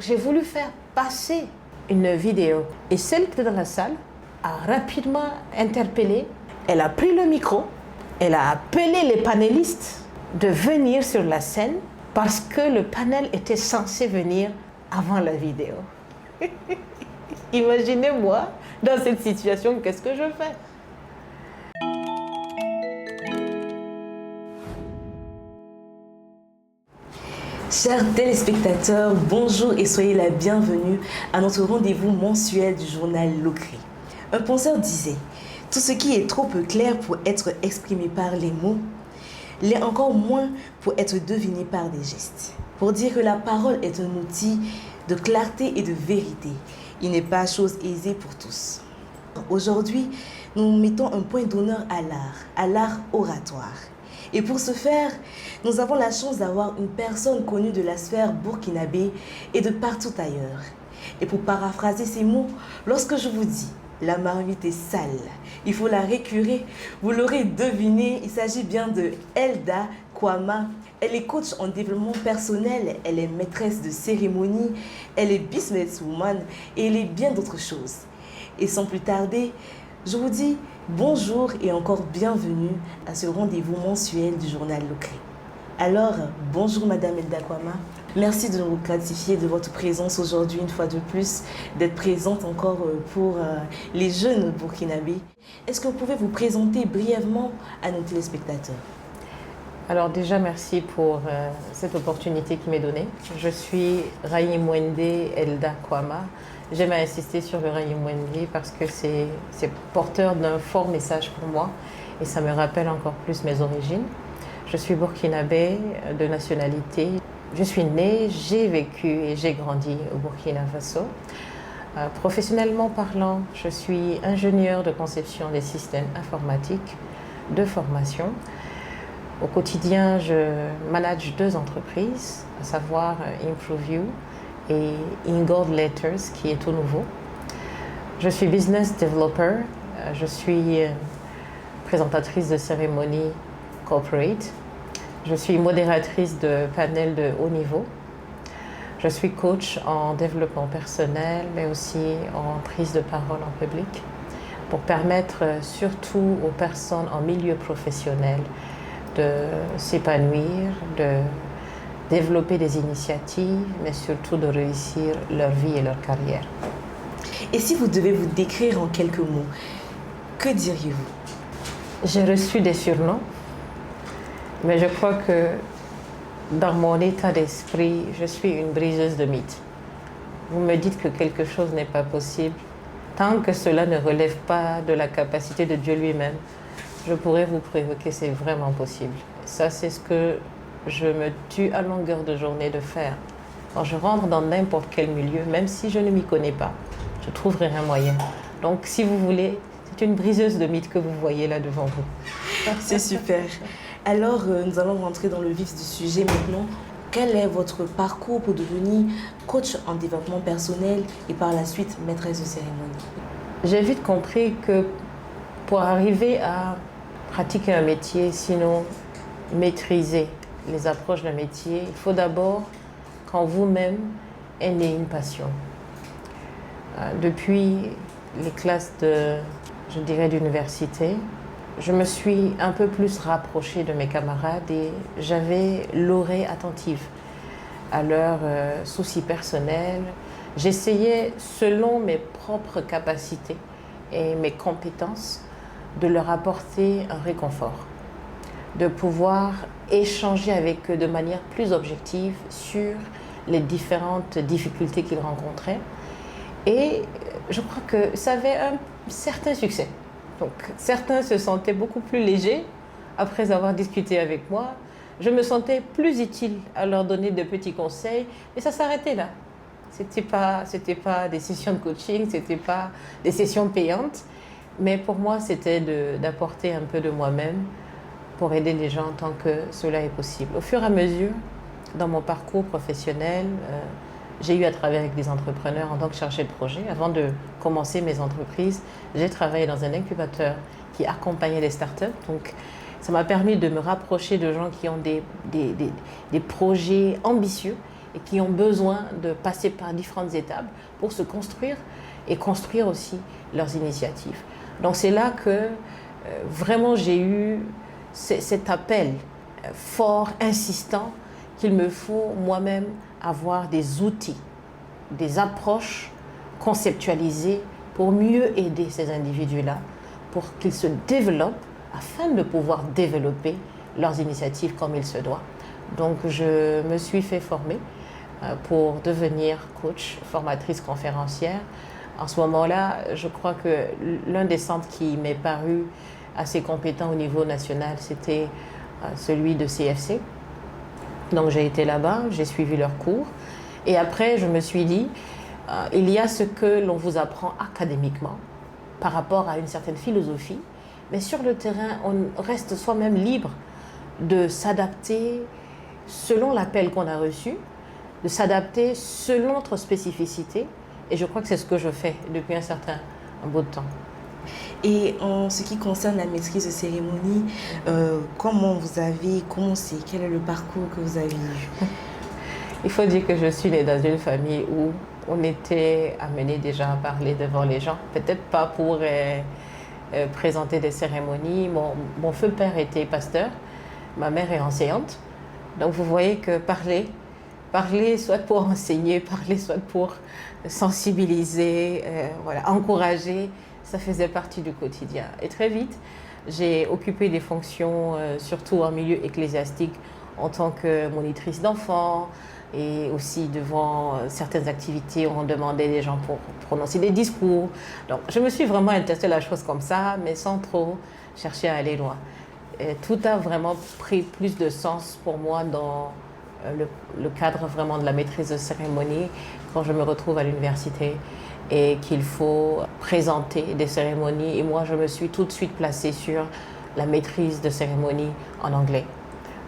J'ai voulu faire passer une vidéo et celle qui était dans la salle a rapidement interpellé. Elle a pris le micro, elle a appelé les panélistes de venir sur la scène parce que le panel était censé venir avant la vidéo. Imaginez-moi, dans cette situation, qu'est-ce que je fais? Chers téléspectateurs, bonjour et soyez la bienvenue à notre rendez-vous mensuel du journal Locri. Un penseur disait, tout ce qui est trop peu clair pour être exprimé par les mots, l'est encore moins pour être deviné par des gestes. Pour dire que la parole est un outil de clarté et de vérité, il n'est pas chose aisée pour tous. Aujourd'hui, nous mettons un point d'honneur à l'art oratoire. Et pour ce faire, nous avons la chance d'avoir une personne connue de la sphère burkinabé et de partout ailleurs. Et pour paraphraser ces mots, lorsque je vous dis « la marmite est sale », il faut la récurer. Vous l'aurez deviné, il s'agit bien de Elda Kwama. Elle est coach en développement personnel, elle est maîtresse de cérémonie, elle est businesswoman et elle est bien d'autres choses. Et sans plus tarder, je vous dis bonjour et encore bienvenue à ce rendez-vous mensuel du journal Locri. Alors, bonjour Madame Elda Kwama. Merci de nous gratifier de votre présence aujourd'hui une fois de plus, d'être présente encore pour les jeunes burkinabés. Est-ce que vous pouvez vous présenter brièvement à nos téléspectateurs? Alors déjà, merci pour cette opportunité qui m'est donnée. Je suis Rahimwende Elda Kwama. J'aime insister sur le Rahimwende parce que c'est porteur d'un fort message pour moi et ça me rappelle encore plus mes origines. Je suis burkinabé de nationalité. Je suis née, j'ai vécu et j'ai grandi au Burkina Faso. Professionnellement parlant, je suis ingénieure de conception des systèmes informatiques de formation. Au quotidien, je manage 2 entreprises, à savoir ImproveU et InGold Letters, qui est tout nouveau. Je suis business developer, je suis présentatrice de cérémonies corporate, je suis modératrice de panels de haut niveau, je suis coach en développement personnel, mais aussi en prise de parole en public, pour permettre surtout aux personnes en milieu professionnel de s'épanouir, de développer des initiatives, mais surtout de réussir leur vie et leur carrière. Et si vous devez vous décrire en quelques mots, que diriez-vous? J'ai reçu des surnoms, mais je crois que dans mon état d'esprit, je suis une briseuse de mythes. Vous me dites que quelque chose n'est pas possible, tant que cela ne relève pas de la capacité de Dieu lui-même, je pourrais vous prévoir que c'est vraiment possible. Ça, c'est ce que je me tue à longueur de journée de faire. Quand je rentre dans n'importe quel milieu, même si je ne m'y connais pas, je trouverai un moyen. Donc, si vous voulez, c'est une briseuse de mythes que vous voyez là devant vous. C'est super. Alors, nous allons rentrer dans le vif du sujet maintenant. Quel est votre parcours pour devenir coach en développement personnel et par la suite maîtresse de cérémonie? J'ai vite compris que pour arriver à pratiquer un métier, sinon maîtriser les approches d'un métier, il faut d'abord qu'en vous-même ayez une passion. Depuis les classes d'université, je me suis un peu plus rapprochée de mes camarades et j'avais l'oreille attentive à leurs soucis personnels. J'essayais, selon mes propres capacités et mes compétences, de leur apporter un réconfort, de pouvoir échanger avec eux de manière plus objective sur les différentes difficultés qu'ils rencontraient. Et je crois que ça avait un certain succès. Donc, certains se sentaient beaucoup plus légers après avoir discuté avec moi. Je me sentais plus utile à leur donner de petits conseils, mais ça s'arrêtait là. C'était pas des sessions de coaching, c'était pas des sessions payantes. Mais pour moi, c'était d'apporter un peu de moi-même pour aider les gens tant que cela est possible. Au fur et à mesure, dans mon parcours professionnel, j'ai eu à travailler avec des entrepreneurs en tant que chargée de projet. Avant de commencer mes entreprises, j'ai travaillé dans un incubateur qui accompagnait les startups. Donc, ça m'a permis de me rapprocher de gens qui ont des projets ambitieux et qui ont besoin de passer par différentes étapes pour se construire et construire aussi leurs initiatives. Donc c'est là que vraiment j'ai eu cet appel fort, insistant, qu'il me faut moi-même avoir des outils, des approches conceptualisées pour mieux aider ces individus-là, pour qu'ils se développent afin de pouvoir développer leurs initiatives comme il se doit. Donc je me suis fait former pour devenir coach, formatrice conférencière. En ce moment-là, je crois que l'un des centres qui m'est paru assez compétent au niveau national, c'était celui de CFC. Donc j'ai été là-bas, j'ai suivi leurs cours. Et après, je me suis dit, il y a ce que l'on vous apprend académiquement par rapport à une certaine philosophie, mais sur le terrain, on reste soi-même libre de s'adapter selon l'appel qu'on a reçu, de s'adapter selon notre spécificité. Et je crois que c'est ce que je fais depuis un bout de temps. Et en ce qui concerne la maîtrise de cérémonie, comment vous avez commencé? Quel est le parcours que vous avez eu? Il faut dire que je suis née dans une famille où on était amené déjà à parler devant les gens. Peut-être pas pour présenter des cérémonies. Mon feu père était pasteur, ma mère est enseignante. Donc vous voyez que parler soit pour enseigner, parler soit pour sensibiliser, encourager, ça faisait partie du quotidien. Et très vite, j'ai occupé des fonctions, surtout en milieu ecclésiastique, en tant que monitrice d'enfants et aussi devant certaines activités où on demandait des gens pour prononcer des discours. Donc, je me suis vraiment intéressée à la chose comme ça, mais sans trop chercher à aller loin. Et tout a vraiment pris plus de sens pour moi dans le cadre vraiment de la maîtrise de cérémonie quand je me retrouve à l'université et qu'il faut présenter des cérémonies. Et moi, je me suis tout de suite placée sur la maîtrise de cérémonie en anglais.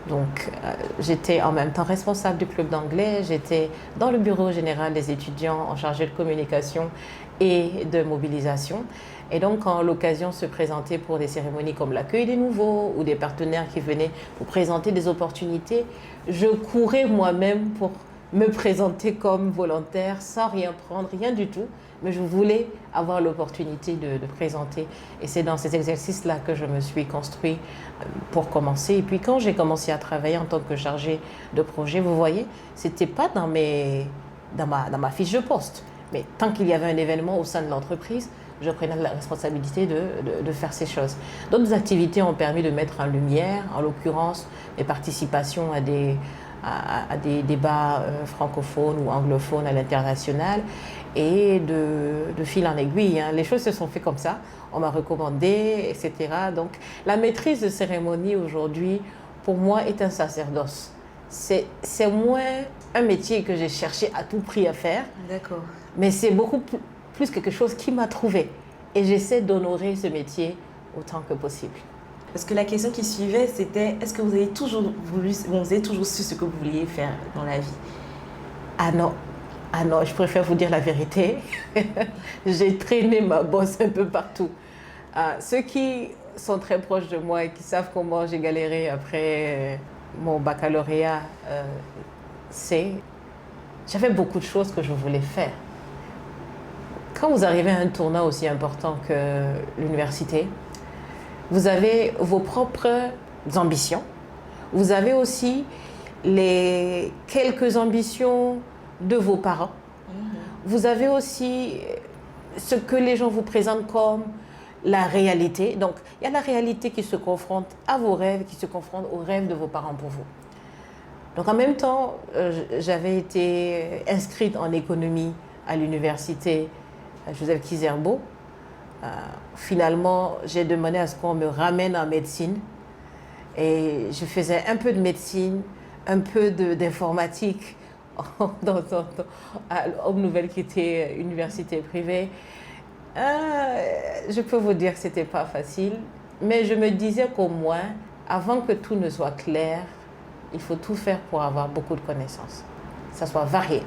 Donc, j'étais en même temps responsable du club d'anglais, j'étais dans le bureau général des étudiants en charge de communication et de mobilisation. Et donc, quand l'occasion se présentait pour des cérémonies comme l'accueil des nouveaux ou des partenaires qui venaient pour présenter des opportunités, je courais moi-même pour me présenter comme volontaire sans rien prendre, rien du tout. Mais je voulais avoir l'opportunité de présenter. Et c'est dans ces exercices-là que je me suis construit pour commencer. Et puis quand j'ai commencé à travailler en tant que chargée de projet, vous voyez, ce n'était pas dans ma fiche de poste. Mais tant qu'il y avait un événement au sein de l'entreprise, je prenais la responsabilité de faire ces choses. D'autres activités ont permis de mettre en lumière, en l'occurrence, mes participations à des débats francophones ou anglophones à l'international. Et de fil en aiguille, les choses se sont faites comme ça. On m'a recommandé, etc. Donc, la maîtrise de cérémonie aujourd'hui, pour moi, est un sacerdoce. C'est moins un métier que j'ai cherché à tout prix à faire. D'accord. Mais c'est beaucoup plus quelque chose qui m'a trouvé. Et j'essaie d'honorer ce métier autant que possible. Parce que la question qui suivait, c'était est-ce que vous avez toujours su ce que vous vouliez faire dans la vie? Ah non, je préfère vous dire la vérité. J'ai traîné ma bosse un peu partout. Ceux qui sont très proches de moi et qui savent comment j'ai galéré après mon baccalauréat, j'avais beaucoup de choses que je voulais faire. Quand vous arrivez à un tournant aussi important que l'université, vous avez vos propres ambitions. Vous avez aussi les quelques ambitions de vos parents. Vous avez aussi ce que les gens vous présentent comme la réalité. Donc, il y a la réalité qui se confronte à vos rêves, qui se confronte aux rêves de vos parents pour vous. Donc, en même temps, j'avais été inscrite en économie à l'université Joseph Kizerbo. Finalement, j'ai demandé à ce qu'on me ramène en médecine. Et je faisais un peu de médecine, un peu d'informatique à Homme Nouvelle qui était université privée. Je peux vous dire que ce n'était pas facile, mais je me disais qu'au moins, avant que tout ne soit clair, il faut tout faire pour avoir beaucoup de connaissances. Que ça soit varié.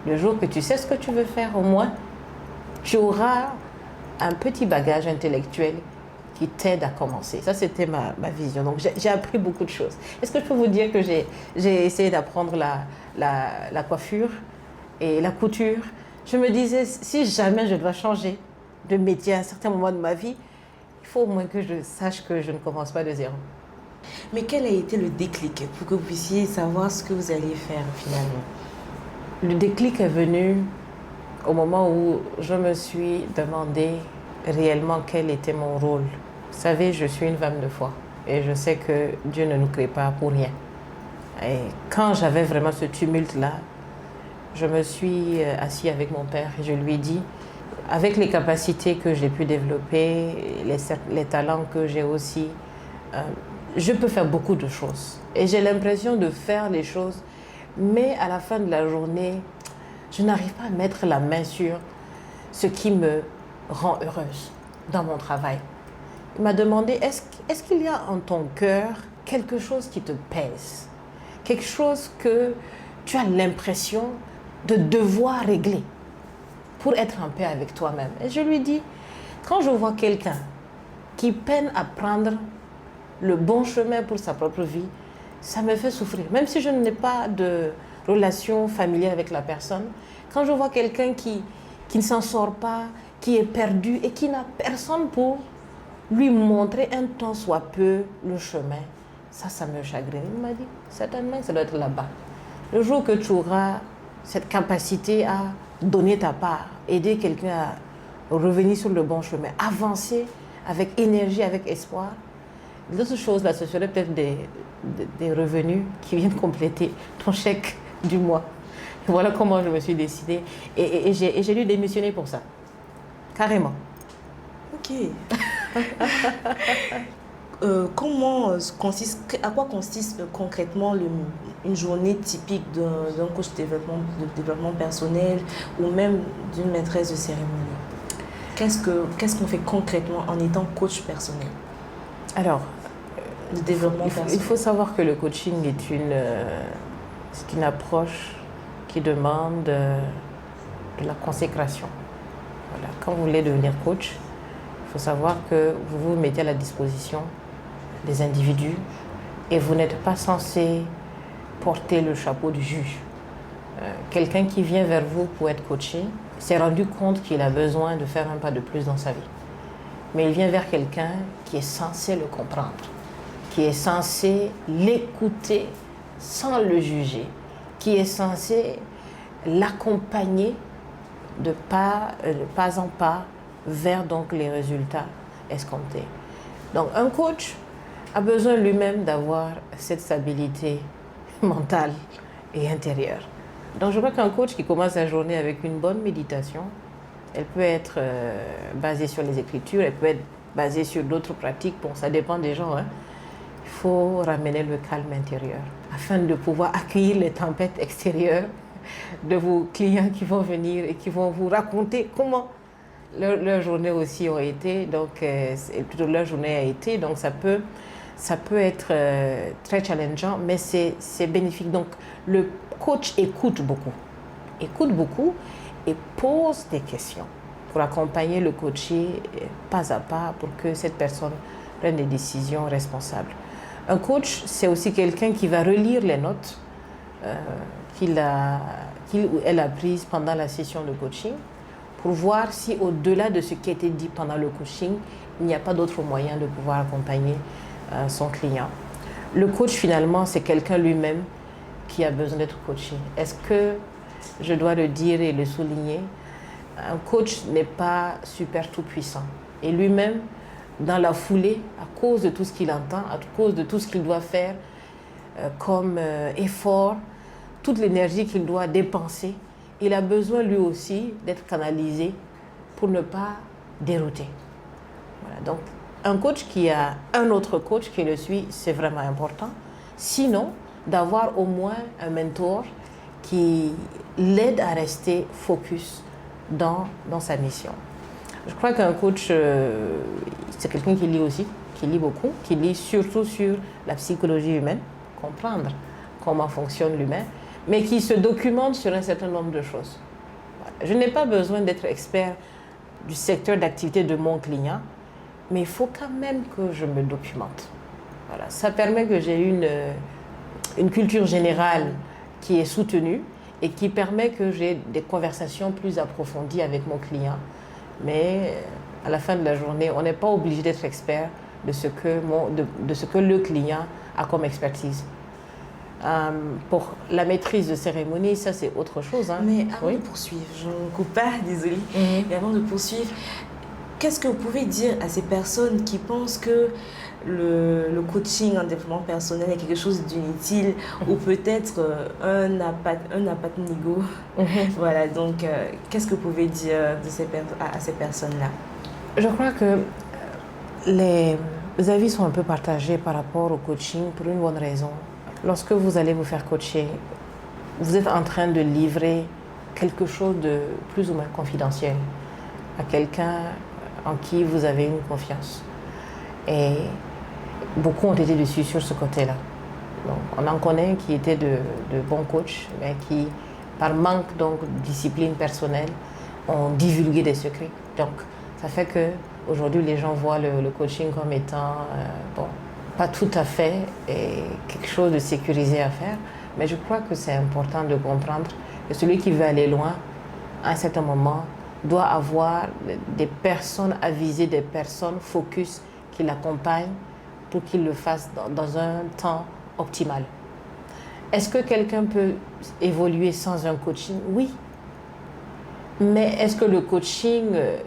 Le jour que tu sais ce que tu veux faire, au moins, tu auras un petit bagage intellectuel qui t'aide à commencer. Ça, c'était ma vision. Donc, j'ai appris beaucoup de choses. Est-ce que je peux vous dire que j'ai essayé d'apprendre la coiffure et la couture? Je me disais, si jamais je dois changer de métier à un certain moment de ma vie, il faut au moins que je sache que je ne commence pas de zéro. Mais quel a été le déclic pour que vous puissiez savoir ce que vous alliez faire finalement? Le déclic est venu au moment où je me suis demandé réellement quel était mon rôle. Vous savez, je suis une femme de foi et je sais que Dieu ne nous crée pas pour rien. Et quand j'avais vraiment ce tumulte-là, je me suis assis avec mon père et je lui ai dit, avec les capacités que j'ai pu développer, les talents que j'ai aussi, je peux faire beaucoup de choses. Et j'ai l'impression de faire les choses, mais à la fin de la journée, je n'arrive pas à mettre la main sur ce qui me rend heureuse dans mon travail. Il m'a demandé, est-ce qu'il y a en ton cœur quelque chose qui te pèse? Quelque chose que tu as l'impression de devoir régler pour être en paix avec toi-même? Et je lui dis, quand je vois quelqu'un qui peine à prendre le bon chemin pour sa propre vie, ça me fait souffrir. Même si je n'ai pas de relation familiale avec la personne, quand je vois quelqu'un qui ne s'en sort pas, qui est perdu et qui n'a personne pour lui montrer un tant soit peu le chemin, ça me chagrine. Il m'a dit, certainement, ça doit être là-bas. Le jour que tu auras cette capacité à donner ta part, aider quelqu'un à revenir sur le bon chemin, avancer avec énergie, avec espoir, d'autres choses là, ce serait peut-être des revenus qui viennent compléter ton chèque du mois. Voilà comment je me suis décidée. Et j'ai dû démissionner pour ça. Carrément. Ok. À quoi consiste concrètement une journée typique d'un coach de développement personnel ou même d'une maîtresse de cérémonie? Qu'est-ce qu'on fait concrètement en étant coach personnel? Alors, de développement personnel. Il faut savoir que le coaching est une approche qui demande de la consécration. Voilà. Quand vous voulez devenir coach, il faut savoir que vous vous mettez à la disposition des individus et vous n'êtes pas censé porter le chapeau du juge. Quelqu'un qui vient vers vous pour être coaché s'est rendu compte qu'il a besoin de faire un pas de plus dans sa vie. Mais il vient vers quelqu'un qui est censé le comprendre, qui est censé l'écouter sans le juger, qui est censé l'accompagner de pas en pas vers donc les résultats escomptés. Donc un coach a besoin lui-même d'avoir cette stabilité mentale et intérieure. Donc je crois qu'un coach qui commence sa journée avec une bonne méditation, elle peut être basée sur les Écritures, elle peut être basée sur d'autres pratiques, bon ça dépend des gens, hein. Il faut ramener le calme intérieur afin de pouvoir accueillir les tempêtes extérieures de vos clients qui vont venir et qui vont vous raconter comment leur journée aussi a été, donc plutôt leur journée a été, donc ça peut être très challengeant, mais c'est bénéfique. Donc le coach écoute beaucoup et pose des questions pour accompagner le coaché pas à pas pour que cette personne prenne des décisions responsables. Un coach, c'est aussi quelqu'un qui va relire les notes qu'il ou elle a prises pendant la session de coaching pour voir si au-delà de ce qui a été dit pendant le coaching, il n'y a pas d'autre moyen de pouvoir accompagner son client. Le coach, finalement, c'est quelqu'un lui-même qui a besoin d'être coaché. Est-ce que je dois le dire et le souligner? Un coach n'est pas super tout-puissant. Et lui-même, dans la foulée, à cause de tout ce qu'il entend, à cause de tout ce qu'il doit faire comme effort, toute l'énergie qu'il doit dépenser, il a besoin lui aussi d'être canalisé pour ne pas dérouter. Voilà. Donc, un coach qui a un autre coach qui le suit, c'est vraiment important. Sinon, d'avoir au moins un mentor qui l'aide à rester focus dans sa mission. Je crois qu'un coach, c'est quelqu'un qui lit aussi, qui lit beaucoup, qui lit surtout sur la psychologie humaine, comprendre comment fonctionne l'humain, mais qui se documente sur un certain nombre de choses. Je n'ai pas besoin d'être expert du secteur d'activité de mon client, mais il faut quand même que je me documente. Voilà, ça permet que j'ai une culture générale qui est soutenue et qui permet que j'ai des conversations plus approfondies avec mon client. Mais à la fin de la journée, on n'est pas obligé d'être expert de ce que le client a comme expertise. Pour la maîtrise de cérémonie, ça c'est autre chose. Hein. Mais avant de poursuivre, je ne coupe pas, désolée, mais avant de poursuivre, qu'est-ce que vous pouvez dire à ces personnes qui pensent que le coaching en développement personnel est quelque chose d'inutile ou peut-être un apatnigo? Voilà, donc qu'est-ce que vous pouvez dire à ces personnes-là? Je crois que les avis sont un peu partagés par rapport au coaching pour une bonne raison. Lorsque vous allez vous faire coacher, vous êtes en train de livrer quelque chose de plus ou moins confidentiel à quelqu'un en qui vous avez une confiance. Et beaucoup ont été déçus sur ce côté-là. Donc, on en connaît qui étaient de bons coachs, mais qui, par manque donc, de discipline personnelle, ont divulgué des secrets. Donc, ça fait qu'aujourd'hui, les gens voient le coaching comme étant, pas tout à fait et quelque chose de sécurisé à faire. Mais je crois que c'est important de comprendre que celui qui veut aller loin, à un certain moment, doit avoir des personnes avisées, des personnes focus qui l'accompagnent pour qu'il le fasse dans un temps optimal. Est-ce que quelqu'un peut évoluer sans un coaching? Oui. Mais est-ce que le coaching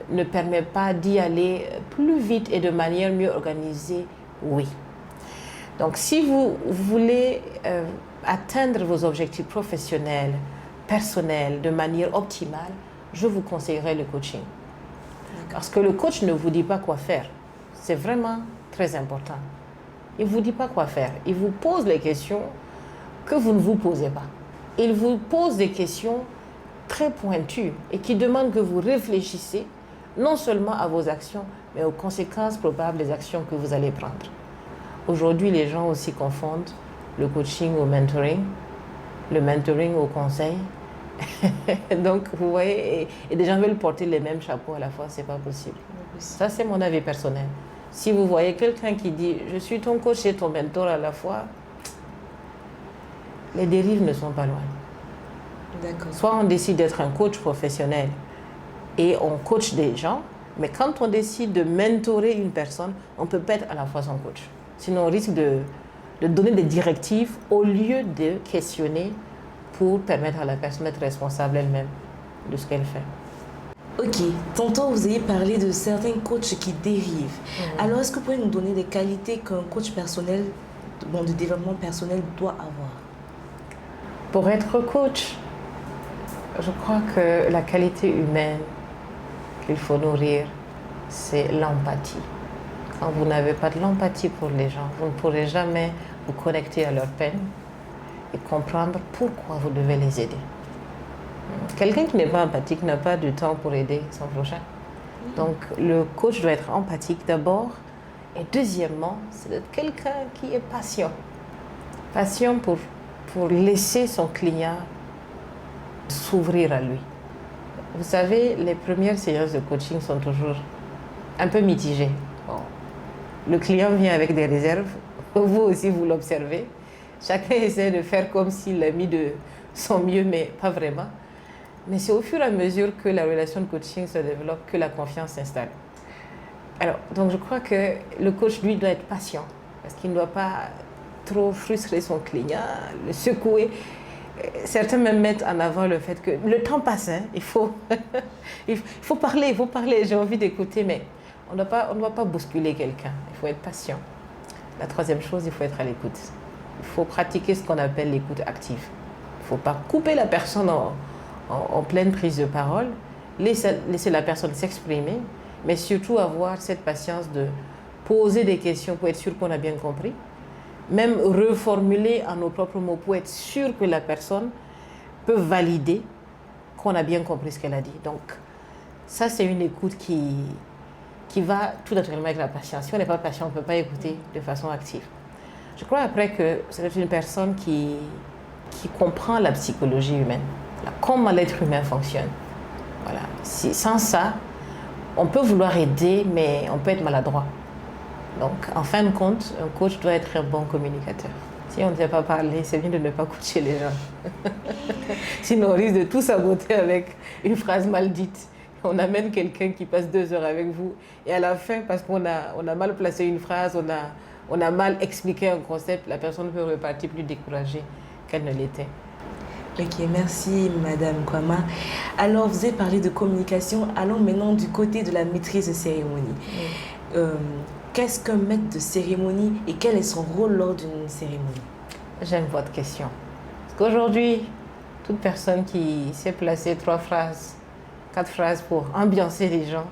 ne permet pas d'y aller plus vite et de manière mieux organisée? Oui. Donc, si vous voulez atteindre vos objectifs professionnels, personnels, de manière optimale, je vous conseillerais le coaching. Parce que le coach ne vous dit pas quoi faire. C'est vraiment très important. Il ne vous dit pas quoi faire. Il vous pose les questions que vous ne vous posez pas. Il vous pose des questions très pointues et qui demandent que vous réfléchissez non seulement à vos actions, mais aux conséquences probables des actions que vous allez prendre. Aujourd'hui, les gens aussi confondent le coaching au mentoring, le mentoring au conseil. Donc, vous voyez, et des gens veulent porter les mêmes chapeaux à la fois, c'est pas possible. Ça, c'est mon avis personnel. Si vous voyez quelqu'un qui dit « je suis ton coach et ton mentor à la fois », les dérives ne sont pas loin. D'accord. Soit on décide d'être un coach professionnel et on coach des gens, mais quand on décide de mentorer une personne, on peut pas être à la fois son coach. Sinon, on risque de donner des directives au lieu de questionner pour permettre à la personne d'être responsable elle-même de ce qu'elle fait. Ok, tantôt vous avez parlé de certains coachs qui dérivent. Alors, est-ce que vous pouvez nous donner des qualités qu'un coach personnel, de développement personnel doit avoir? Pour être coach, je crois que la qualité humaine qu'il faut nourrir, c'est l'empathie. Quand vous n'avez pas de l'empathie pour les gens, vous ne pourrez jamais vous connecter à leur peine et comprendre pourquoi vous devez les aider. Quelqu'un qui n'est pas empathique n'a pas de temps pour aider son prochain. Donc, le coach doit être empathique d'abord. Et deuxièmement, c'est d'être quelqu'un qui est patient. Patient pour laisser son client s'ouvrir à lui. Vous savez, les premières séances de coaching sont toujours un peu mitigées. Bon, le client vient avec des réserves. Vous aussi, vous l'observez. Chacun essaie de faire comme s'il a mis de son mieux, mais pas vraiment. Mais c'est au fur et à mesure que la relation de coaching se développe que la confiance s'installe. Alors, donc je crois que le coach, lui, doit être patient parce qu'il ne doit pas trop frustrer son client, le secouer. Certains même mettent en avant le fait que le temps passe, hein, il faut parler, j'ai envie d'écouter, mais on ne doit pas bousculer quelqu'un, il faut être patient. La troisième chose, il faut être à l'écoute. Il faut pratiquer ce qu'on appelle l'écoute active. Il ne faut pas couper la personne en pleine prise de parole, laisser la personne s'exprimer, mais surtout avoir cette patience de poser des questions pour être sûr qu'on a bien compris, même reformuler en nos propres mots pour être sûr que la personne peut valider qu'on a bien compris ce qu'elle a dit. Donc, ça, c'est une écoute qui va tout naturellement avec la patience. Si on n'est pas patient, on ne peut pas écouter de façon active. Je crois après que c'est une personne qui comprend la psychologie humaine, comment l'être humain fonctionne. Voilà. Sans ça, on peut vouloir aider, mais on peut être maladroit. Donc, en fin de compte, un coach doit être un bon communicateur. Si on ne sait pas parler, c'est bien de ne pas coacher les gens. Sinon, on risque de tout saboter avec une phrase mal dite. On amène quelqu'un qui passe 2 heures avec vous et à la fin, parce qu'on a mal placé une phrase, on a mal expliqué un concept, la personne peut repartir plus découragée qu'elle ne l'était. Ok, merci Madame Kwama. Alors, vous avez parlé de communication. Allons maintenant du côté de la maîtrise de cérémonie. Qu'est-ce qu'un maître de cérémonie et quel est son rôle lors d'une cérémonie? J'aime votre question. Parce qu'aujourd'hui, toute personne qui sait placer 3 phrases, 4 phrases pour ambiancer les gens,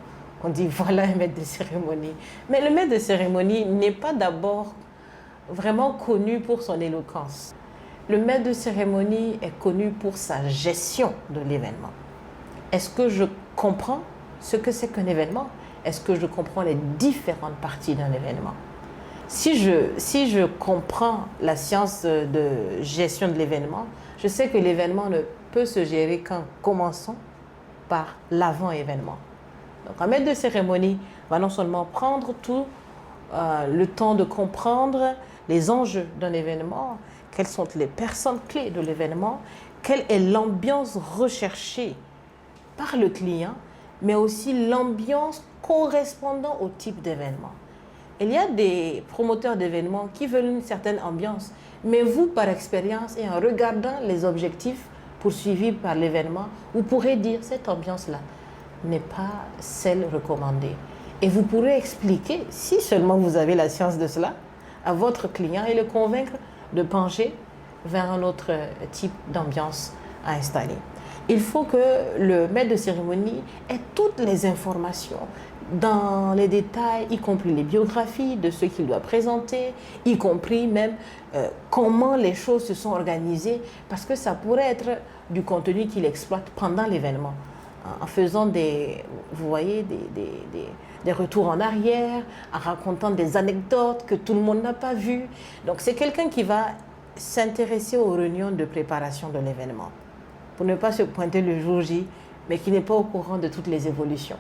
on dit voilà un maître de cérémonie. Mais le maître de cérémonie n'est pas d'abord vraiment connu pour son éloquence. Le maître de cérémonie est connu pour sa gestion de l'événement. Est-ce que je comprends ce que c'est qu'un événement? Est-ce que je comprends les différentes parties d'un événement? Si je comprends la science de gestion de l'événement, je sais que l'événement ne peut se gérer qu'en commençant par l'avant-événement. Donc un maître de cérémonie va non seulement prendre tout le temps de comprendre les enjeux d'un événement, quelles sont les personnes clés de l'événement, quelle est l'ambiance recherchée par le client, mais aussi l'ambiance correspondant au type d'événement. Il y a des promoteurs d'événements qui veulent une certaine ambiance, mais vous, par expérience et en regardant les objectifs poursuivis par l'événement, vous pourrez dire cette ambiance-là n'est pas celle recommandée. Et vous pourrez expliquer, si seulement vous avez la science de cela, à votre client et le convaincre de pencher vers un autre type d'ambiance à installer. Il faut que le maître de cérémonie ait toutes les informations dans les détails, y compris les biographies de ceux qu'il doit présenter, y compris même comment les choses se sont organisées, parce que ça pourrait être du contenu qu'il exploite pendant l'événement, en faisant vous voyez, des retours en arrière, en racontant des anecdotes que tout le monde n'a pas vues. Donc c'est quelqu'un qui va s'intéresser aux réunions de préparation de l'événement, pour ne pas se pointer le jour J, mais qui n'est pas au courant de toutes les évolutions.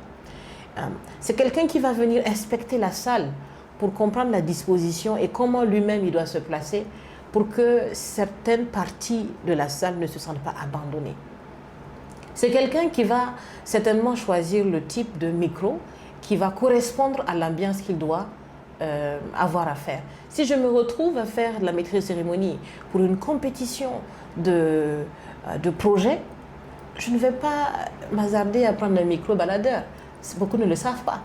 C'est quelqu'un qui va venir inspecter la salle pour comprendre la disposition et comment lui-même il doit se placer pour que certaines parties de la salle ne se sentent pas abandonnées. C'est quelqu'un qui va certainement choisir le type de micro qui va correspondre à l'ambiance qu'il doit avoir à faire. Si je me retrouve à faire de la maîtrise de cérémonie pour une compétition de projet, je ne vais pas m'hasarder à prendre un micro baladeur. Beaucoup ne le savent pas.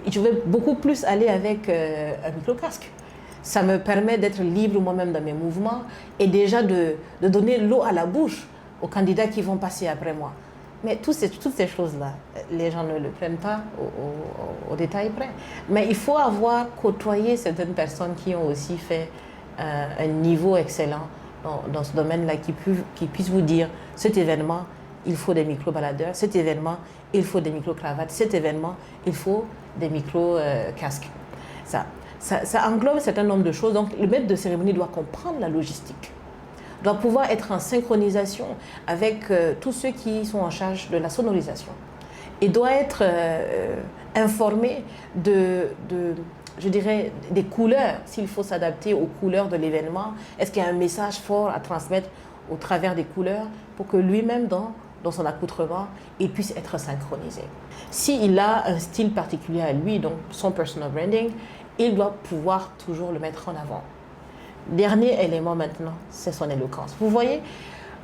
Je vais beaucoup plus aller avec un micro-casque. Ça me permet d'être libre moi-même dans mes mouvements et déjà de donner l'eau à la bouche aux candidats qui vont passer après moi. Mais toutes ces choses-là, les gens ne le prennent pas au détail près. Mais il faut avoir côtoyé certaines personnes qui ont aussi fait un niveau excellent dans ce domaine-là, qui puissent vous dire, cet événement, il faut des micro-baladeurs, cet événement, il faut des micro-cravates, cet événement, il faut des micro-casques. Ça englobe un certain nombre de choses. Donc, le maître de cérémonie doit comprendre la logistique, doit pouvoir être en synchronisation avec tous ceux qui sont en charge de la sonorisation et doit être informé je dirais, des couleurs, s'il faut s'adapter aux couleurs de l'événement. Est-ce qu'il y a un message fort à transmettre au travers des couleurs pour que lui-même, dans son accoutrement, il puisse être synchronisé. S'il a un style particulier à lui, donc son personal branding, il doit pouvoir toujours le mettre en avant. Dernier élément maintenant, c'est son éloquence. Vous voyez,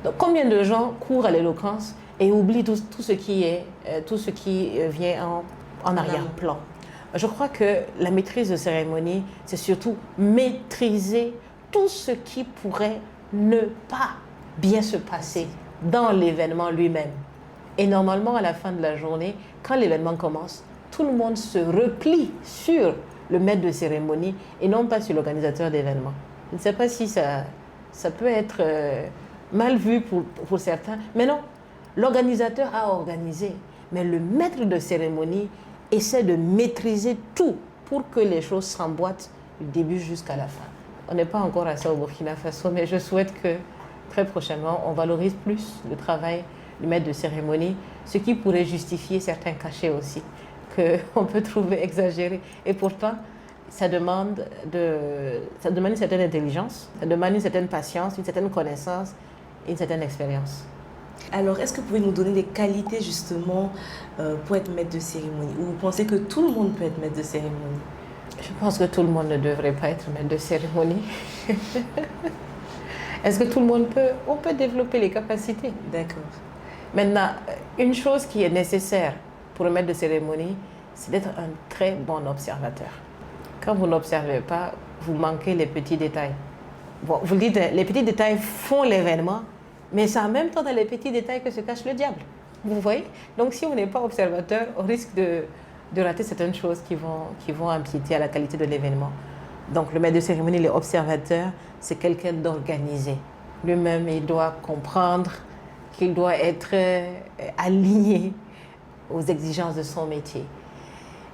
donc, combien de gens courent à l'éloquence et oublient tout ce qui vient en arrière-plan. Je crois que la maîtrise de cérémonie, c'est surtout maîtriser tout ce qui pourrait ne pas bien se passer dans l'événement lui-même. Et normalement, à la fin de la journée, quand l'événement commence, tout le monde se replie sur le maître de cérémonie et non pas sur l'organisateur d'événement. Je ne sais pas si ça peut être mal vu pour certains, mais non, l'organisateur a organisé, mais le maître de cérémonie essaie de maîtriser tout pour que les choses s'emboîtent du début jusqu'à la fin. On n'est pas encore à ça au Burkina Faso, mais je souhaite que très prochainement, on valorise plus le travail du maître de cérémonie, ce qui pourrait justifier certains cachets aussi, qu'on peut trouver exagérés. Et pourtant, ça demande une certaine intelligence, ça demande une certaine patience, une certaine connaissance et une certaine expérience. Alors, est-ce que vous pouvez nous donner des qualités justement pour être maître de cérémonie? Ou vous pensez que tout le monde peut être maître de cérémonie? Je pense que tout le monde ne devrait pas être maître de cérémonie. Est-ce que tout le monde peut? On peut développer les capacités. D'accord. Maintenant, une chose qui est nécessaire pour le maître de cérémonie, c'est d'être un très bon observateur. Quand vous n'observez pas, vous manquez les petits détails. Bon, vous le dites, les petits détails font l'événement, mais c'est en même temps dans les petits détails que se cache le diable. Vous voyez? Donc si on n'est pas observateur, on risque de rater certaines choses qui vont empiéter à la qualité de l'événement. Donc le maître de cérémonie, le observateur, c'est quelqu'un d'organisé. Lui-même, il doit comprendre qu'il doit être aligné aux exigences de son métier.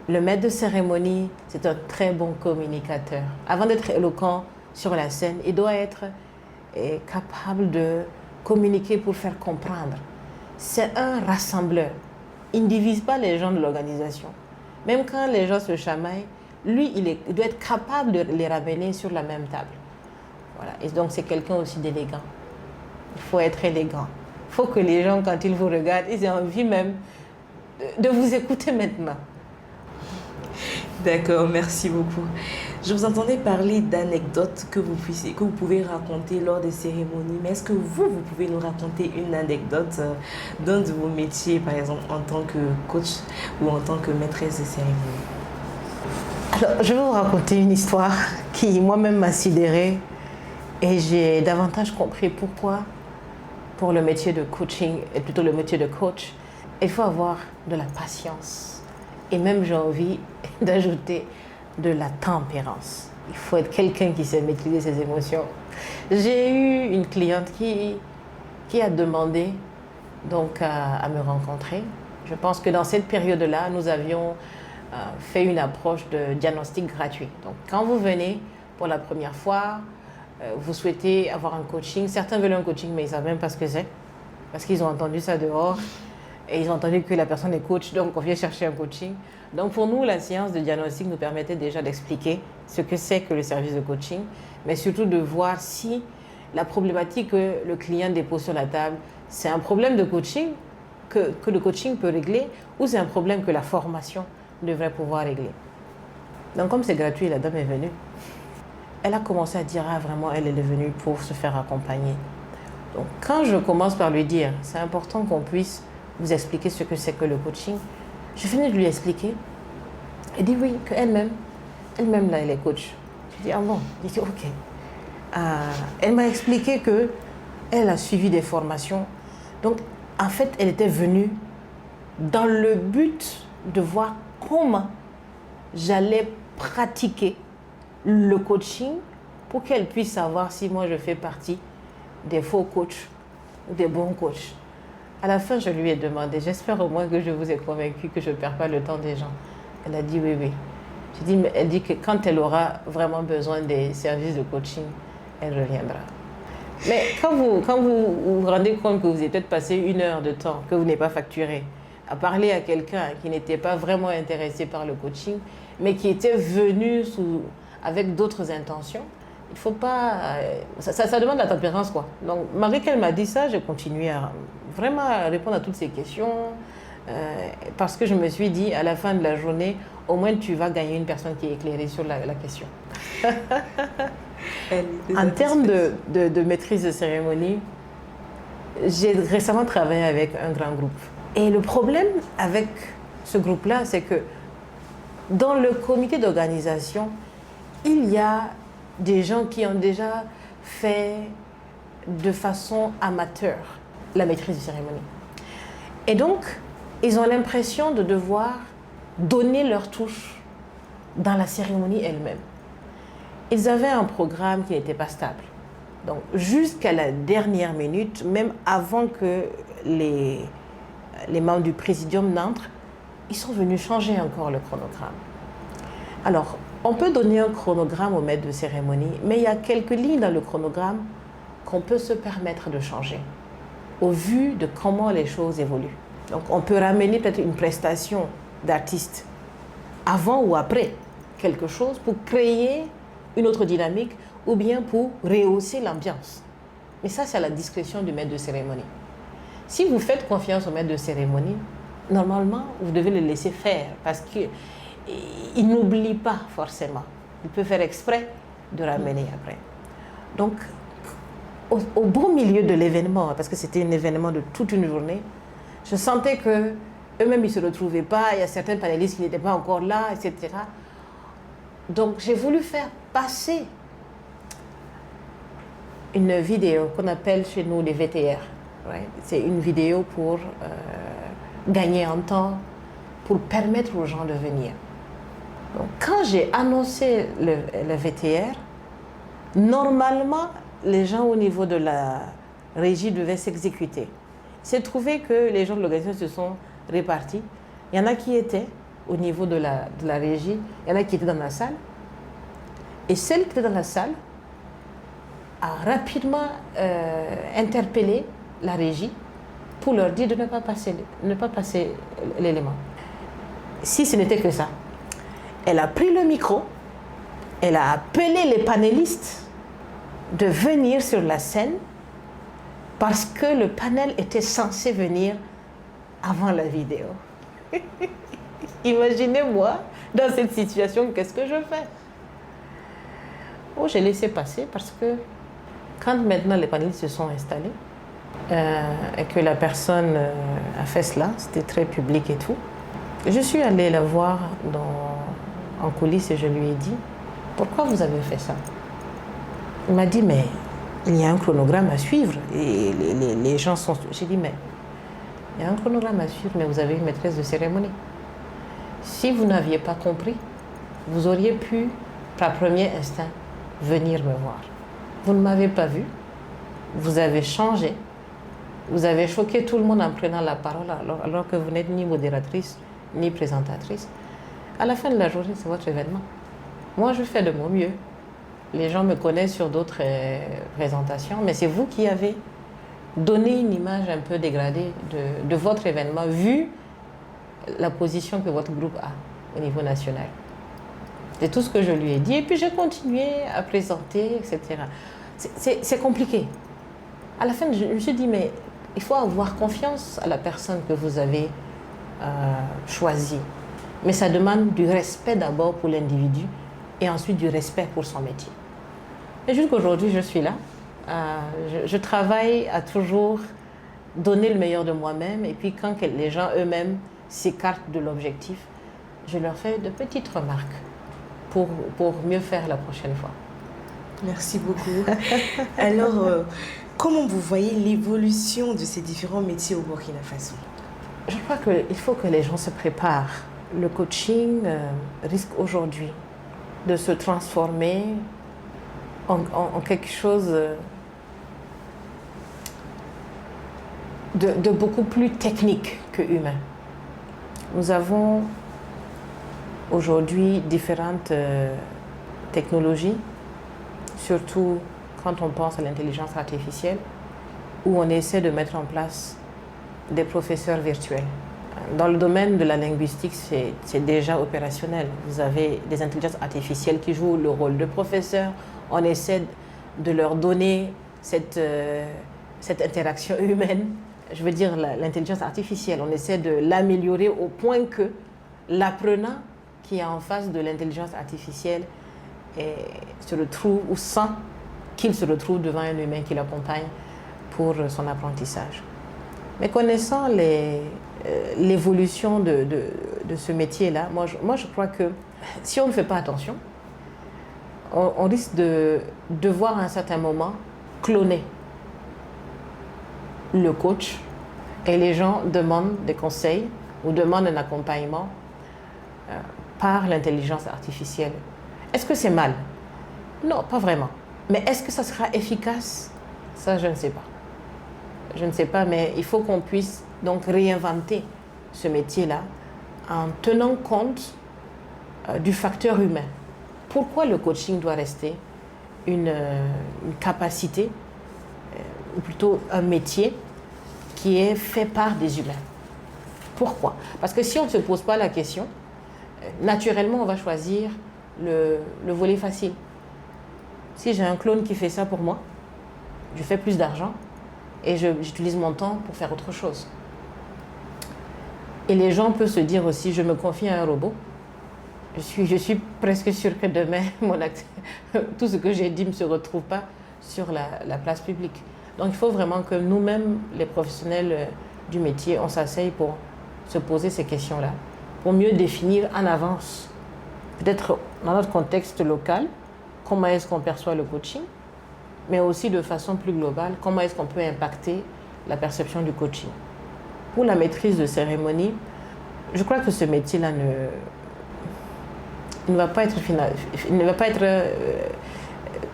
Le maître de cérémonie, c'est un très bon communicateur. Avant d'être éloquent sur la scène, il doit être capable de communiquer pour faire comprendre. C'est un rassembleur. Il ne divise pas les gens de l'organisation. Même quand les gens se chamaillent, lui, il doit être capable de les ramener sur la même table. Voilà. Et donc, c'est quelqu'un aussi d'élégant. Il faut être élégant. Il faut que les gens, quand ils vous regardent, ils aient envie même de vous écouter maintenant. D'accord, merci beaucoup. Je vous entendais parler d'anecdotes que vous pouvez raconter lors des cérémonies, mais est-ce que vous pouvez nous raconter une anecdote d'un de vos métiers, par exemple en tant que coach ou en tant que maîtresse de cérémonie? Alors, je vais vous raconter une histoire qui moi-même m'a sidérée et j'ai davantage compris pourquoi, pour le métier de coaching, et plutôt le métier de coach, il faut avoir de la patience. Et même, j'ai envie d'ajouter de la tempérance. Il faut être quelqu'un qui sait maîtriser ses émotions. J'ai eu une cliente qui a demandé donc à me rencontrer. Je pense que dans cette période-là, nous avions fait une approche de diagnostic gratuit. Donc, quand vous venez pour la première fois, vous souhaitez avoir un coaching. Certains veulent un coaching, mais ils ne savent même pas ce que c'est, parce qu'ils ont entendu ça dehors. Et ils ont entendu que la personne est coach, donc on vient chercher un coaching. Donc pour nous, la séance de diagnostic nous permettait déjà d'expliquer ce que c'est que le service de coaching, mais surtout de voir si la problématique que le client dépose sur la table, c'est un problème de coaching que le coaching peut régler, ou c'est un problème que la formation devrait pouvoir régler. Donc comme c'est gratuit, la dame est venue. Elle a commencé à dire, ah vraiment, elle est venue pour se faire accompagner. Donc quand je commence par lui dire, c'est important qu'on puisse vous expliquer ce que c'est que le coaching, je finis de lui expliquer. Elle dit oui, qu'elle-même là, elle est coach. Je dis, ah bon? Je dis, ok. Elle m'a expliqué qu'elle a suivi des formations. Donc, en fait, elle était venue dans le but de voir comment j'allais pratiquer le coaching pour qu'elle puisse savoir si moi je fais partie des faux coachs ou des bons coachs. À la fin, je lui ai demandé, j'espère au moins que je vous ai convaincu que je ne perds pas le temps des gens. Elle a dit oui, oui. Elle dit que quand elle aura vraiment besoin des services de coaching, elle reviendra. Mais quand vous vous rendez compte que vous avez peut-être passé 1 heure de temps que vous n'avez pas facturé à parler à quelqu'un qui n'était pas vraiment intéressé par le coaching, mais qui était venu avec d'autres intentions, il faut pas... Ça demande de la tempérance, quoi. Donc, malgré qu'elle m'a dit ça, j'ai continué à vraiment répondre à toutes ces questions parce que je me suis dit, à la fin de la journée, au moins tu vas gagner une personne qui est éclairée sur la question. En termes de maîtrise de cérémonie, j'ai récemment travaillé avec un grand groupe. Et le problème avec ce groupe-là, c'est que dans le comité d'organisation, il y a des gens qui ont déjà fait de façon amateur la maîtrise de cérémonie. Et donc, ils ont l'impression de devoir donner leur touche dans la cérémonie elle-même. Ils avaient un programme qui n'était pas stable. Donc, jusqu'à la dernière minute, même avant que les membres du présidium n'entrent, ils sont venus changer encore le chronogramme. Alors, on peut donner un chronogramme au maître de cérémonie, mais il y a quelques lignes dans le chronogramme qu'on peut se permettre de changer au vu de comment les choses évoluent. Donc, on peut ramener peut-être une prestation d'artiste avant ou après quelque chose, pour créer une autre dynamique ou bien pour rehausser l'ambiance. Mais ça, c'est à la discrétion du maître de cérémonie. Si vous faites confiance au maître de cérémonie, normalement, vous devez le laisser faire parce qu'il n'oublie pas forcément. Il peut faire exprès de ramener après. Donc, au beau milieu de l'événement, parce que c'était un événement de toute une journée, je sentais que eux-mêmes, ils ne se retrouvaient pas. Il y a certains panélistes qui n'étaient pas encore là, etc. Donc, j'ai voulu faire passer une vidéo qu'on appelle chez nous les VTR. Right? C'est une vidéo pour gagner en temps, pour permettre aux gens de venir. Donc, quand j'ai annoncé le VTR, normalement, les gens au niveau de la régie devaient s'exécuter. Il s'est trouvé que les gens de l'organisation se sont répartis. Il y en a qui étaient au niveau de la régie, il y en a qui étaient dans la salle. Et celle qui était dans la salle a rapidement interpellé la régie pour leur dire de ne pas passer l'élément. Si ce n'était que ça, elle a pris le micro, elle a appelé les panélistes de venir sur la scène parce que le panel était censé venir avant la vidéo. Imaginez-moi, dans cette situation, qu'est-ce que je fais? Oh, j'ai laissé passer parce que quand maintenant les panélistes se sont installés et que la personne a fait cela, c'était très public et tout, je suis allée la voir en coulisses et je lui ai dit « Pourquoi vous avez fait ça ?» Il m'a dit « Mais il y a un chronogramme à suivre et les gens sont... » J'ai dit « Mais il y a un chronogramme à suivre, mais vous avez une maîtresse de cérémonie. Si vous n'aviez pas compris, vous auriez pu, par premier instinct, venir me voir. Vous ne m'avez pas vu, vous avez changé, vous avez choqué tout le monde en prenant la parole alors que vous n'êtes ni modératrice ni présentatrice. À la fin de la journée, c'est votre événement. Moi, je fais de mon mieux. Les gens me connaissent sur d'autres présentations, mais c'est vous qui avez donné une image un peu dégradée de votre événement, vu la position que votre groupe a au niveau national. C'est tout ce que je lui ai dit. Et puis j'ai continué à présenter, etc. C'est compliqué. À la fin, je me suis dit, mais il faut avoir confiance à la personne que vous avez choisie. Mais ça demande du respect d'abord pour l'individu et ensuite du respect pour son métier. Et jusqu'aujourd'hui, je suis là. Je travaille à toujours donner le meilleur de moi-même. Et puis quand les gens eux-mêmes s'écartent de l'objectif, je leur fais de petites remarques pour mieux faire la prochaine fois. Merci beaucoup. Alors, comment vous voyez l'évolution de ces différents métiers au Burkina Faso? Je crois qu'il faut que les gens se préparent. Le coaching risque aujourd'hui de se transformer en quelque chose de beaucoup plus technique que humain. Nous avons aujourd'hui différentes technologies, surtout quand on pense à l'intelligence artificielle, où on essaie de mettre en place des professeurs virtuels. Dans le domaine de la linguistique, c'est déjà opérationnel. Vous avez des intelligences artificielles qui jouent le rôle de professeur. On essaie de leur donner cette interaction humaine. Je veux dire l'intelligence artificielle. On essaie de l'améliorer au point que l'apprenant qui est en face de l'intelligence artificielle se retrouve ou sent qu'il se retrouve devant un humain qui l'accompagne pour son apprentissage. Mais connaissant l'évolution de ce métier-là, moi je crois que si on ne fait pas attention, on risque de devoir à un certain moment cloner le coach et les gens demandent des conseils ou demandent un accompagnement par l'intelligence artificielle. Est-ce que c'est mal? Non, pas vraiment. Mais est-ce que ça sera efficace? Ça, je ne sais pas. Je ne sais pas, mais il faut qu'on puisse donc réinventer ce métier-là en tenant compte du facteur humain. Pourquoi le coaching doit rester une capacité, ou plutôt un métier qui est fait par des humains? Pourquoi? Parce que si on ne se pose pas la question, naturellement, on va choisir le volet facile. Si j'ai un clone qui fait ça pour moi, je fais plus d'argent et j'utilise mon temps pour faire autre chose. Et les gens peuvent se dire aussi, je me confie à un robot. Je suis presque sûre que demain, tout ce que j'ai dit ne se retrouve pas sur la place publique. Donc il faut vraiment que nous-mêmes, les professionnels du métier, on s'asseye pour se poser ces questions-là, pour mieux définir en avance, peut-être dans notre contexte local, comment est-ce qu'on perçoit le coaching, mais aussi de façon plus globale, comment est-ce qu'on peut impacter la perception du coaching. Pour la maîtrise de cérémonie, je crois que ce métier-là ne va pas être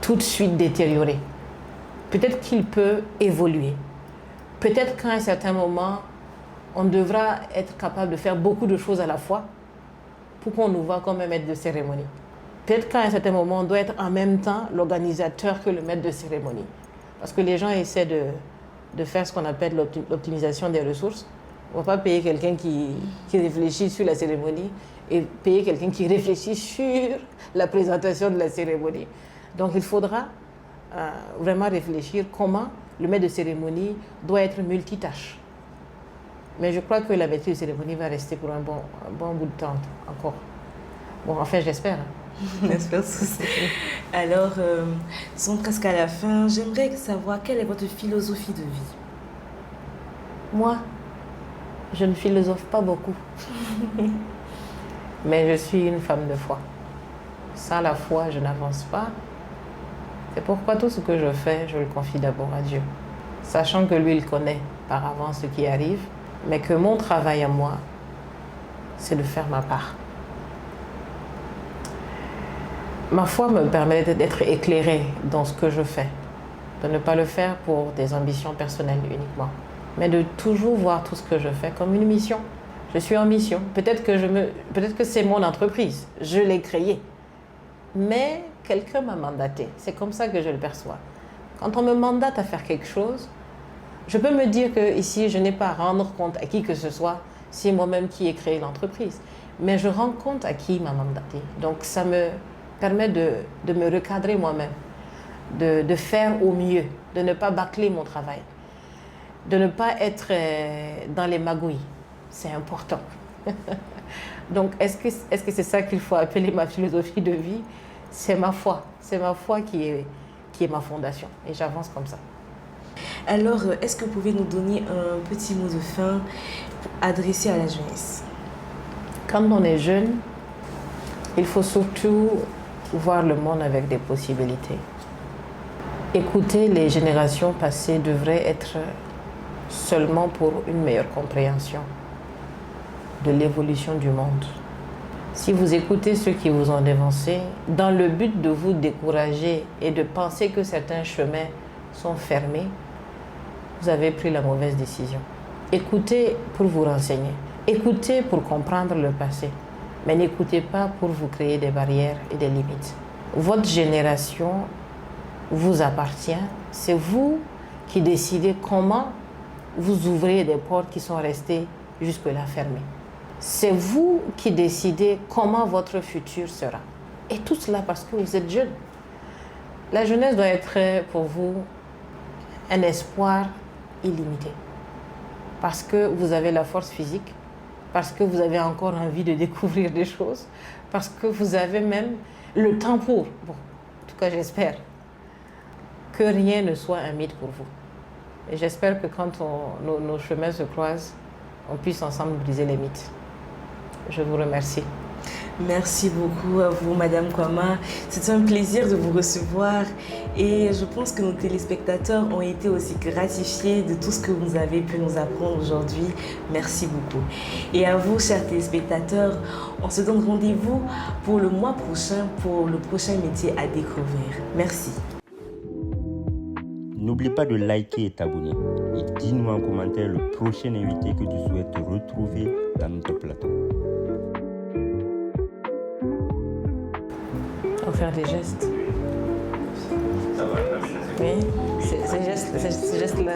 tout de suite détérioré. Peut-être qu'il peut évoluer. Peut-être qu'à un certain moment, on devra être capable de faire beaucoup de choses à la fois pour qu'on nous voit comme un maître de cérémonie. Peut-être qu'à un certain moment, on doit être en même temps l'organisateur que le maître de cérémonie. Parce que les gens essaient de faire ce qu'on appelle l'optimisation des ressources. On ne va pas payer quelqu'un qui réfléchit sur la cérémonie et payer quelqu'un qui réfléchit sur la présentation de la cérémonie. Donc il faudra vraiment réfléchir comment le maître de cérémonie doit être multitâche. Mais je crois que la maîtrise de cérémonie va rester pour un bon bout de temps encore. Bon, enfin, j'espère. J'espère aussi. Alors, nous sommes presque à la fin. J'aimerais savoir quelle est votre philosophie de vie. Moi, je ne philosophe pas beaucoup. Mais je suis une femme de foi. Sans la foi, je n'avance pas. C'est pourquoi tout ce que je fais, je le confie d'abord à Dieu. Sachant que lui, il connaît par avance ce qui arrive, mais que mon travail à moi, c'est de faire ma part. Ma foi me permet d'être éclairée dans ce que je fais, de ne pas le faire pour des ambitions personnelles uniquement, mais de toujours voir tout ce que je fais comme une mission. Je suis en mission. Peut-être que c'est mon entreprise, je l'ai créée, mais quelqu'un m'a mandaté. C'est comme ça que je le perçois. Quand on me mandate à faire quelque chose, je peux me dire que ici, je n'ai pas à rendre compte à qui que ce soit, c'est moi-même qui ai créé l'entreprise. Mais je rends compte à qui m'a mandaté. Donc ça me permet de me recadrer moi-même, de faire au mieux, de ne pas bâcler mon travail, de ne pas être dans les magouilles. C'est important. Donc est-ce que c'est ça qu'il faut appeler ma philosophie de vie? C'est ma foi qui est ma fondation et j'avance comme ça. Alors, est-ce que vous pouvez nous donner un petit mot de fin adressé à la jeunesse? Quand on est jeune, il faut surtout voir le monde avec des possibilités. Écouter les générations passées devrait être seulement pour une meilleure compréhension de l'évolution du monde. Si vous écoutez ceux qui vous ont dévancé, dans le but de vous décourager et de penser que certains chemins sont fermés, vous avez pris la mauvaise décision. Écoutez pour vous renseigner. Écoutez pour comprendre le passé. Mais n'écoutez pas pour vous créer des barrières et des limites. Votre génération vous appartient. C'est vous qui décidez comment vous ouvrez des portes qui sont restées jusque-là fermées. C'est vous qui décidez comment votre futur sera. Et tout cela parce que vous êtes jeune. La jeunesse doit être pour vous un espoir illimité. Parce que vous avez la force physique, parce que vous avez encore envie de découvrir des choses, parce que vous avez même le temps pour. Bon, en tout cas, j'espère que rien ne soit un mythe pour vous. Et j'espère que quand nos chemins se croisent, on puisse ensemble briser les mythes. Je vous remercie. Merci beaucoup à vous, Madame Kwama. C'est un plaisir de vous recevoir et je pense que nos téléspectateurs ont été aussi gratifiés de tout ce que vous avez pu nous apprendre aujourd'hui. Merci beaucoup. Et à vous, chers téléspectateurs, on se donne rendez-vous pour le mois prochain pour le prochain métier à découvrir. Merci. N'oublie pas de liker et t'abonner. Et dis-nous en commentaire le prochain invité que tu souhaites retrouver dans notre plateau. Faut faire des gestes. Ça va, Oui, ces gestes-là.